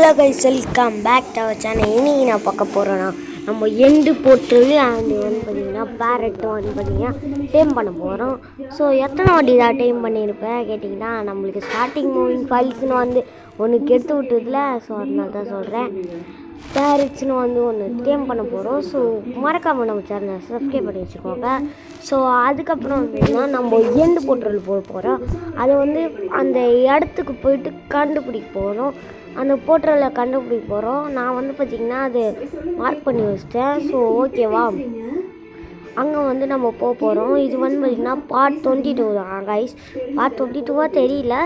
Hello guys, welcome back to our channel. இன்னைக்கு நான் பார்க்க போகிறேன்னா நம்ம எண்டு போட்டுருது அண்ட் வந்து பார்த்திங்கன்னா பேரட் வந்து பார்த்திங்கன்னா டேம் பண்ண போகிறோம். ஸோ எத்தனை வாட்டி தான் டேம் பண்ணியிருப்பேன் கேட்டிங்கன்னா, நம்மளுக்கு ஸ்டார்டிங் மூவிங் ஃபைல்ஸ்னு வந்து ஒன்று கெடுத்து விட்டுறதுல. ஸோ அதனால தான் சொல்கிறேன், பேரட்ஸ்னு வந்து ஒன்று டேம் பண்ண போகிறோம். ஸோ மறக்காமல் நம்ம சேனலை சப்ஸ்கிரைப் பண்ணி வச்சுக்கோங்க. ஸோ அதுக்கப்புறம் வந்துன்னா நம்ம எண்டு போட்டுறது போக போகிறோம். அதை வந்து அந்த இடத்துக்கு போயிட்டு கண்டுபிடிக்க போகிறோம். அந்த போர்ட்டலில் கண்டுபிடிக்க போகிறோம். நான் வந்து பார்த்திங்கன்னா அது மார்க் பண்ணி வச்சிட்டேன். ஸோ ஓகேவா, அங்கே வந்து நம்ம போக போகிறோம். இது வந்து பார்த்திங்கன்னா பார்ட் 22 தான் கைஸ். பார்ட் 22வா தெரியல.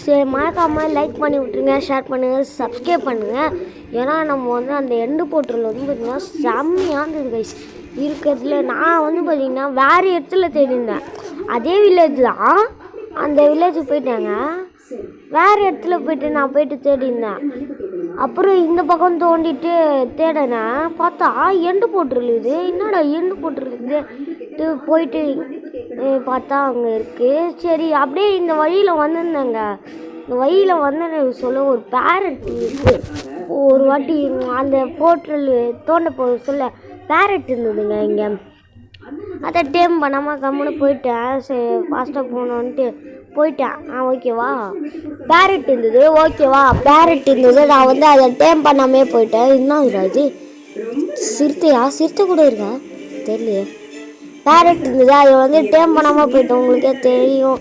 சரி, மறக்காமல் லைக் பண்ணி விட்ருங்க, ஷேர் பண்ணுங்கள், சப்ஸ்கிரைப் பண்ணுங்கள். ஏன்னா நம்ம வந்து அந்த எண்டு போர்ட்டல் வந்து பார்த்திங்கன்னா செம்மையாக இருந்தது கைஸ். இருக்கிறதுல நான் வந்து பார்த்திங்கன்னா வேறு இடத்துல தெரிந்தேன். அதே வில்லேஜ் தான், அந்த வில்லேஜுக்கு போயிட்டாங்க. வேறு இடத்துல போயிட்டு நான் போயிட்டு தேடிருந்தேன். அப்புறம் இந்த பக்கம் தோண்டிட்டு தேடினேன். பார்த்தா எண்டு போட்டுருக்குது. என்னடா எண்டு போட்டுருக்குது போயிட்டு பார்த்தா அங்கே இருக்குது. சரி, அப்படியே இந்த வழியில் வந்திருந்தேங்க. இந்த வழியில் வந்து சொல்ல ஒரு பேரட் இருக்குது. ஒரு வாட்டி அந்த போர்ட்டல் தோண்ட போக சொல்ல பேரட் இருந்ததுங்க இங்கே. அதை டேம் பண்ணாமல் கம்முன்னு போயிட்டேன். சரி, ஃபாஸ்ட்டாக போகணுன்ட்டு போயிட்டேன். ஓகேவா, பேரட் இருந்தது. ஓகேவா, பேரட் இருந்தது. நான் வந்து அதை டேம் பண்ணாமே போயிட்டேன். என்ன ராஜு, சிறுத்தை கூட இருக்கா தெரியலையே. பேரட் இருந்தது, அதை வந்து டேம் பண்ணாமல் போயிட்டேன். உங்களுக்கே தெரியும்.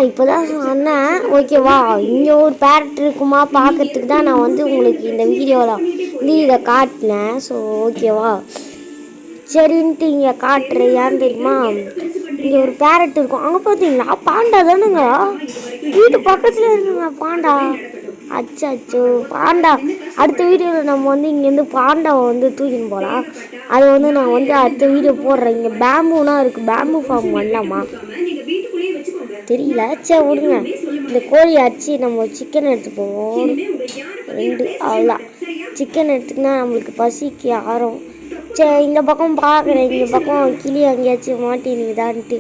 இப்போ தான் சொன்னேன். ஓகேவா, இங்கே ஒரு பேரட் இருக்குமா பார்க்கறதுக்கு தான் நான் வந்து உங்களுக்கு இந்த வீடியோவில் வந்து இதை காட்டினேன். ஸோ ஓகேவா, சரின்ட்டு இங்கே காட்டுறேன். ஏன்னு தெரியுமா, இங்கே ஒரு பேரட் இருக்கும். அங்கே பார்த்தீங்களா பாண்டா தானுங்க, வீட்டு பக்கத்தில் இருக்குங்க பாண்டா. அச்சோ பாண்டா. அடுத்த வீடியோவில் நம்ம வந்து இங்கேருந்து பாண்டாவை வந்து தூக்கின்னு போகலாம். அதை வந்து நான் வந்து அடுத்த வீடியோ போடுறேன். இங்கே பேம்பூனா இருக்குது, பேம்பூ ஃபார்ம் பண்ணலாமா தெரியல. சரி விடுங்க. இந்த கோழி அடிச்சு நம்ம சிக்கன் எடுத்து போவோம். 2 அவ்வளோதான். சிக்கன் எடுத்துக்கினா நம்மளுக்கு பசிக்கு ஆரம். சரி, இந்த பக்கம் பார்க்குறேன். இந்த பக்கம் கிளி அங்கேயாச்சும் மாட்டினுதான்ட்டு.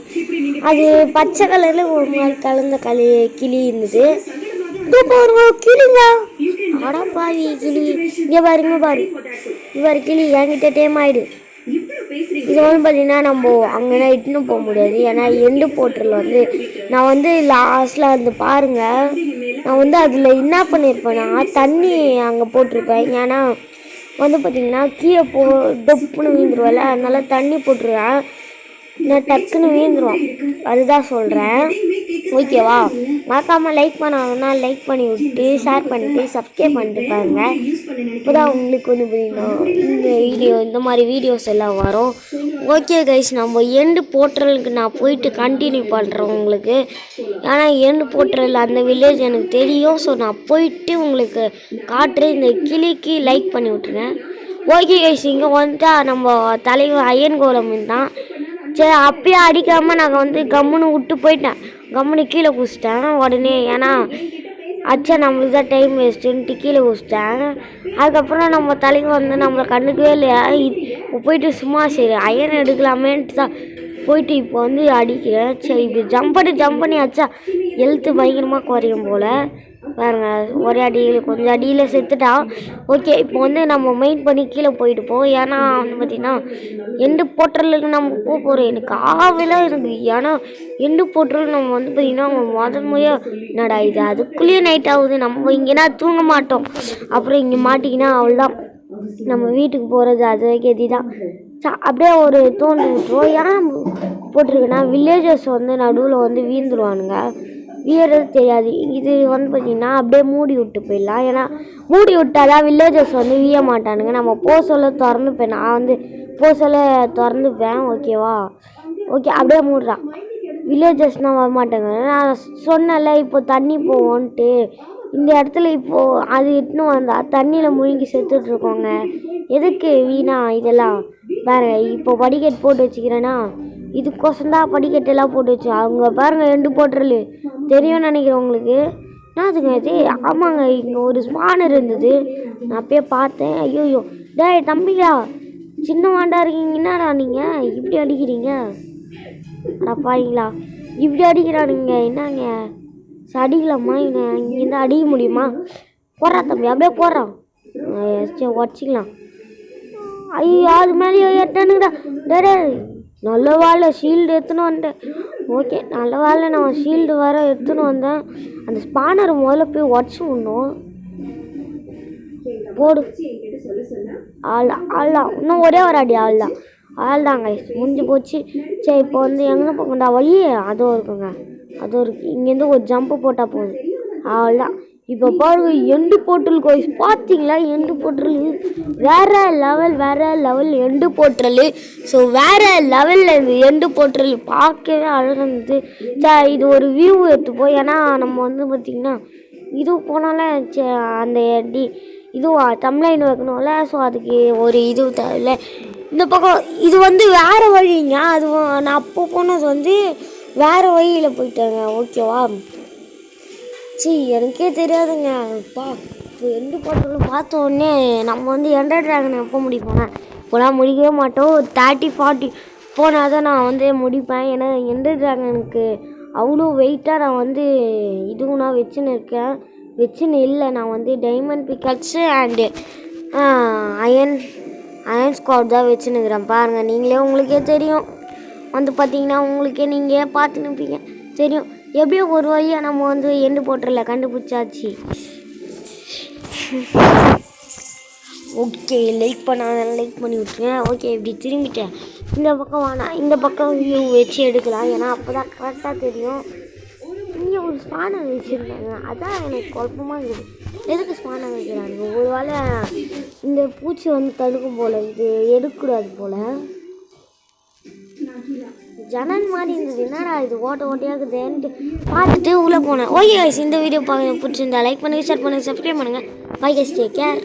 அது பச்சை கலரில் ஒரு மாதிரி கலந்த கிளி இருந்தது. இதோ பாருங்க கிளிங்க. அடா பாவி கிளி. இங்கே பாருங்க, இவர் கிளி என்கிட்ட டேம் ஆயிடு. இது வந்து பார்த்தீங்கன்னா நம்ம அங்கே இட்டுன்னு போக முடியாது. ஏன்னா எண்டு போர்ட்டல் வந்து நான் வந்து லாஸ்ட்டில் வந்து பாருங்கள், நான் வந்து அதில் என்ன பண்ணியிருப்பேன்னா தண்ணி அங்கே போட்டிருப்பேன். ஏன்னா வந்து பார்த்திங்கன்னா கீழே டொப்புன்னு வீந்துருவேல, அதனால தண்ணி போட்டுருவேன். நான் டக்குன்னு வீந்துருவான். அதுதான் சொல்கிறேன். ஓகேவா, மறக்காமல் லைக் பண்ணாங்கன்னா லைக் பண்ணி விட்டு ஷேர் பண்ணிட்டு சப்ஸ்கிரைப் பண்ணிட்டு பாருங்க. இப்போ தான் உங்களுக்கு வந்து பார்த்திங்கன்னா இந்த மாதிரி வீடியோஸ் எல்லாம் வரும். ஓகே கைஸ், நம்ம எண்டு போர்ட்டலுக்கு நான் போயிட்டு கண்டினியூ பண்ணுறேன் உங்களுக்கு. ஏன்னா எண்டு போர்ட்டல் அந்த வில்லேஜ் எனக்கு தெரியும். ஸோ நான் போயிட்டு உங்களுக்கு காட்டுறேன். இந்த கிளிக்கு லைக் பண்ணி விட்டுருங்க. ஓகே கைஸ், இங்கே வந்துட்டா நம்ம தலைவர் அயன் கோலம் தான். சரி, அப்பயே அடிக்காமல் நாங்கள் வந்து கம்முன்னு விட்டு போயிட்டேன். கம்முன்னு கீழே குதிச்சிட்டேன் உடனே. ஏன்னா அச்சா நம்மளுக்கு தான் டைம் வேஸ்ட்டுன்ட்டு கீழே குதிச்சிட்டேன். அதுக்கப்புறம் நம்ம தலைக்கு வந்து நம்மளை கண்டுக்கவே இல்லையா. போயிட்டு சும்மா சரி அயன் எடுக்கலாமேன்ட்டு தான் போயிட்டு இப்போ வந்து அடிக்கிறேன். சரி, இப்போ ஜம்ப் பண்ணி அச்சா ஹெல்த்து பயங்கரமாக குறையும் போல். பாருங்க, ஒரே அடியில் கொஞ்சம் அடியில் செத்துட்டா. ஓகே, இப்போ வந்து நம்ம மெயின் பண்ணி கீழே போயிட்டுப்போம். ஏன்னா வந்து பார்த்திங்கன்னா எண்டு போர்ட்டலுக்கு நம்ம போக போகிறோம். எனக்கு ஆவலாக இருக்குது. ஏன்னா எண்டு போர்ட்டல் நம்ம வந்து பார்த்திங்கன்னா முறையாக என்னடா இது, அதுக்குள்ளேயே நைட் ஆகுது. நம்ம இங்கேனா தூங்க மாட்டோம். அப்புறம் இங்கே மாட்டிக்கினா அவ்வளோதான், நம்ம வீட்டுக்கு போகிறது அது கதி தான். அப்படியே ஒரு தோண்டி விட்டுருவோம். ஏன்னா போட்டிருக்குன்னா வில்லேஜர்ஸ் வந்து நடுவில் வந்து வீழ்ந்துருவானுங்க. வீறது தெரியாது. இது வந்து பார்த்திங்கன்னா அப்படியே மூடி விட்டு போயிடலாம். ஏன்னா மூடி விட்டாதான் வில்லேஜர்ஸ் வந்து வீய மாட்டானுங்க. நம்ம போக சொல்ல திறந்துப்பேன். நான் வந்து போக சொல்ல திறந்துப்பேன். ஓகேவா, ஓகே அப்படியே மூடுறான். வில்லேஜர்ஸ்னால் வரமாட்டாங்க. நான் சொன்னல இப்போ தண்ணி போவோன்ட்டு. இந்த இடத்துல இப்போது அது இட்டுன்னு வந்தால் தண்ணியில் முழுங்கி செத்துட்ருக்கோங்க. எதுக்கு வீணா இதெல்லாம். வேறு இப்போ படிக்கட்டு போட்டு வச்சுக்கிறேன்னா இதுக்கோசந்தான் படிக்கட்டெல்லாம் போட்டு வச்சு. அவங்க பாருங்கள் எண்டு போட்டுறலு தெரியும்னு நினைக்கிறேன் உங்களுக்கு. என்னதுங்க இது? ஆமாங்க, இங்கே ஒரு ஸ்பானர் இருந்தது. நான் அப்பயே பார்த்தேன். ஐயோயோ, டேய் தம்பியா, சின்ன வாண்டா இருக்கீங்க. என்னடா நீங்கள் இப்படி அடிக்கிறீங்க? அடப்பாங்களா, இப்படி அடிக்கிறானுங்க. என்னங்க அடிக்கலாமா? இங்கேருந்து அடிக்க முடியுமா? போடுறா தம்பி அப்படியே போடுறான். உடச்சிக்கலாம். ஐயோ அது மேலேயே ஏட்டானுங்கடா. டே நல்ல வேலை ஷீல்டு எடுத்துன்னு வந்தேன். ஓகே நல்ல வேலை நான் ஷீல்டு வேற எடுத்துன்னு வந்தேன். அந்த ஸ்பானரை முதல்ல போய் உடச்சி விடணும். போடு ஆள்தான் இன்னும் ஒரே ஒரு அடி ஆள்தாங்க முடிஞ்சு போச்சு. சரி இப்போ வந்து எங்கே போகண்டா வழி அதுவும் இருக்குங்க. அதுவும் இருக்குது. இங்கேருந்து ஒரு ஜம்ப்பு போட்டால் போதும். அவ்வளோதான். இப்போ பாருங்க எண்டு போர்ட்டல் கோய்ஸ் பார்த்தீங்களா? எண்டு போர்ட்டல் வேற லெவல் எண்டு போர்ட்டல். ஸோ வேற லெவலில் இந்த எண்டு போர்ட்டல் பார்க்கவே அழகாக இருந்தது. இது ஒரு வியூ எடுத்துப்போம். ஏன்னா நம்ம வந்து பார்த்திங்கன்னா இது போனாலே அந்த இதுவா தம்ப்லைன் வைக்கணும்ல. ஸோ அதுக்கு ஒரு இது தேவையில்லை. இந்த பக்கம் இது வந்து வேறு வழிங்க. அது நான் அப்போ போனது வந்து வேறு வழியில் போயிட்டேங்க. ஓகேவா? எனக்கே தெரியாதுங்க. அப்பா இப்போ எண்டு போர்ட்டலும் பார்த்த உடனே நம்ம வந்து எண்டர் ட்ராகன் எப்போ முடிப்போங்க? இப்போலாம் முடிக்கவே மாட்டோம். 30-40 போனால் தான் நான் வந்து முடிப்பேன். ஏன்னா எண்டர் ட்ராகனுக்கு அவ்வளோ வெயிட்டாக நான் வந்து இதுவும் நான் வச்சுன்னு இல்லை. நான் வந்து டைமண்ட் பிக்கட்ஸு அண்டு அயன் ஸ்குவாட் தான் வச்சுன்னுக்கிறேன். பாருங்கள் நீங்களே உங்களுக்கே தெரியும். வந்து பார்த்தீங்கன்னா உங்களுக்கே நீங்கள் பார்த்துன்னுப்பீங்க தெரியும். எப்படியோ ஒரு வழியாக நம்ம வந்து எண்டு போர்ட்டலில் கண்டுபிடிச்சாச்சு. ஓகே லைக் பண்ணாதான் லைக் பண்ணி விட்ருங்க. ஓகே இப்படி திரும்பிட்டேன். இந்த பக்கம் வேணாம், இந்த பக்கம் வியூ வச்சு எடுக்கலாம். ஏன்னா அப்போ தான் கரெக்டாக தெரியும். இங்கே ஒரு ஸ்பானர் வச்சுருந்தாங்க. அதான் எனக்கு குழப்பமாக இருக்குது. எதுக்கு ஸ்பானர் வைக்கிறாங்க? ஒரு வேளை இந்த பூச்சி வந்து தடுக்கும் போல். இது எடுக்கக்கூடாது போல். ஜனல் மாதிரி இருந்தது. என்னடா இது ஓட்டையாகுதுன்ட்டு பார்த்துட்டு உள்ளே போனேன். ஓகே கைஸ் இந்த வீடியோ பார்க்க பிடிச்சிருந்தா லைக் பண்ணுங்கள், ஷேர் பண்ணுங்கள், சப்ஸ்கிரைப் பண்ணுங்கள். Bye guys, take care.